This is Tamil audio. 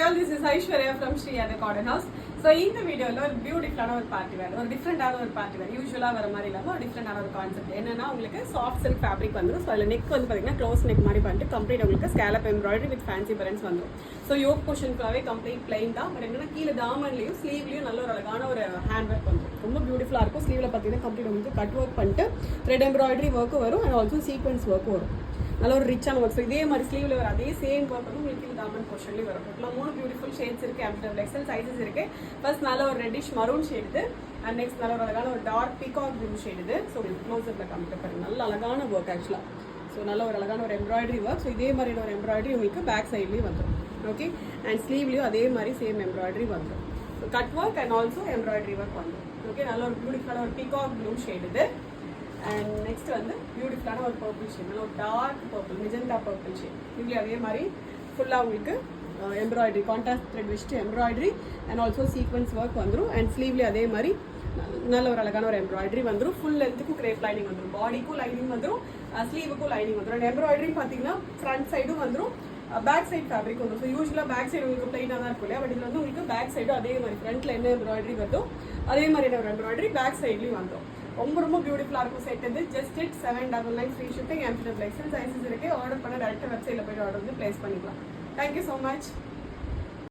all, this is Aishwarya from Sri Ada Cotton House. So இந்த வீடியோல ஒரு பியூட்டிஃபுல்லான ஒரு பார்ட்டி வேர், ஒரு டிஃப்ரெண்டான ஒரு பார்ட்டி வேர், யூசுவலா வர மாதிரி இல்லாம ஒரு டிஃப்ரெண்டான ஒரு கான்செப்ட். என்னன்னா உங்களுக்கு சாஃப்ட் சில்க் ஃபேப்ரிக் வந்துடும். ஸோ அதில் நெக் வந்து பார்த்தீங்கன்னா க்ளோஸ் நெக் மாதிரி பண்ணிட்டு கம்ப்ளீட் உங்களுக்கு ஸ்கேலப் எம்ப்ராய்டரி வித் ஃபேன்சி பரன்ஸ் வந்துடும். ஸோ யோக் போர்ஷன் ஃபுல்லாவே கம்ப்ளீட் பிளைன் தான். பட் என்னன்னா கீழே தாமன்லையும் ஸ்லீவ்லையும் நல்ல ஒரு அழகான ஒரு ஹேண்ட் ஒர்க் வந்துடும். ரொம்ப பியூட்டிஃபுல்லாக இருக்கும். ஸ்லீவ்ல பார்த்தீங்கன்னா கம்ப்ளீட் உங்களுக்கு கட் ஒர்க் பண்ணிட்டு த்ரெட் எம்ப்ராய்டரி ஒர்க்கும் வரும் அண்ட் ஆல்சோ சீக்வன்ஸ் ஒர்க்கும் வரும். நல்ல ஒரு ரிச்சான ஒர்க். ஸோ இதே மாதிரி ஸ்லீவ்ல வர அதே சேம் ஒர்க் வந்து உங்களுக்கு இந்த தாமன் போர்ஷன்லேயும் வரும். டோட்டலாக 3 பியூட்டிஃபுல் ஷேட்ஸ் இருக்கு. எம்ப்ராய்டரி எக்ஸல் சைஸஸ் இருக்கு. ஃபர்ஸ்ட் நல்ல ஒரு reddish maroon shade and next நல்ல ஒரு அழகான ஒரு dark peacock blue shade. So உங்களுக்கு க்ளோஸ்அப்ல காமிக்க பாருங்க. நல்ல அழகான ஒர்க் ஆக்சுவலாக. ஸோ நல்ல ஒரு அழகான ஒரு எம்ப்ராய்டரி ஒர்க். ஸோ இதே மாதிரியான ஒரு எம்ப்ராய்டரி உங்களுக்கு பேக் சைட்லேயும் வந்துடும். ஓகே, அண்ட் ஸ்லீவ்லேயும் அதே மாதிரி சேம் எம்ப்ராய்டரி வந்துடும். So cut work and also embroidery work வந்துடும். ஓகே, நல்ல ஒரு பியூட்டிஃபுல்லான ஒரு peacock blue shade. And next வந்து பியூட்டிஃபுல்லான ஒரு பர்பிள் ஷேட், நல்ல ஒரு dark purple, magenta purple shade. இதுலேயும் அதே மாதிரி ஃபுல்லாக உங்களுக்கு எம்ப்ராய்டரி கான்ட்ராஸ்ட் த்ரெட் வச்சுட்டு embroidery and also sequins work வந்துடும். அண்ட் ஸ்லீவ்லேயும் அதே மாதிரி நல்ல ஒரு அழகான ஒரு எம்ப்ராய்டரி வந்துடும். ஃபுல் லென்த்துக்கும் கிரேப் லைனிங் வந்துடும், பாடிக்கும் லைனிங் வந்துடும், ஸ்லீவுக்கும் லைனிங் வந்துடும். அண்ட் எம்ப்ராய்டரி பார்த்தீங்கன்னா ஃப்ரண்ட் சைடும் வந்துடும், பேக் சைட் ஃபேப்ரிக் வந்துடும். ஸோ யூஸ்வலாக பேக் சைடு உங்களுக்கு பிளைனாக தான் இருக்கும் இல்லையா? பட் இதில் வந்து உங்களுக்கு பேக் சைடும் அதே மாதிரி ஃப்ரண்ட்ல என்ன எம்ப்ராய்டரி வருதோ அதே மாதிரி ஒரு எம்ப்ராய்டரி பேக் சைட்லேயும் வந்துடும். ரொம்ப ரொம்ப பியூட்டிஃபுல்லாக இருக்கும் செட். இது just at 799 free shipping. Embroidery XL sizes இருக்கு. ஆர்டர் பண்ண டேரக்டாக வெப்சைட்டில் போய்ட்டு ஆர்டர் வந்து பிளேஸ் பண்ணிக்கலாம். Thank you so much.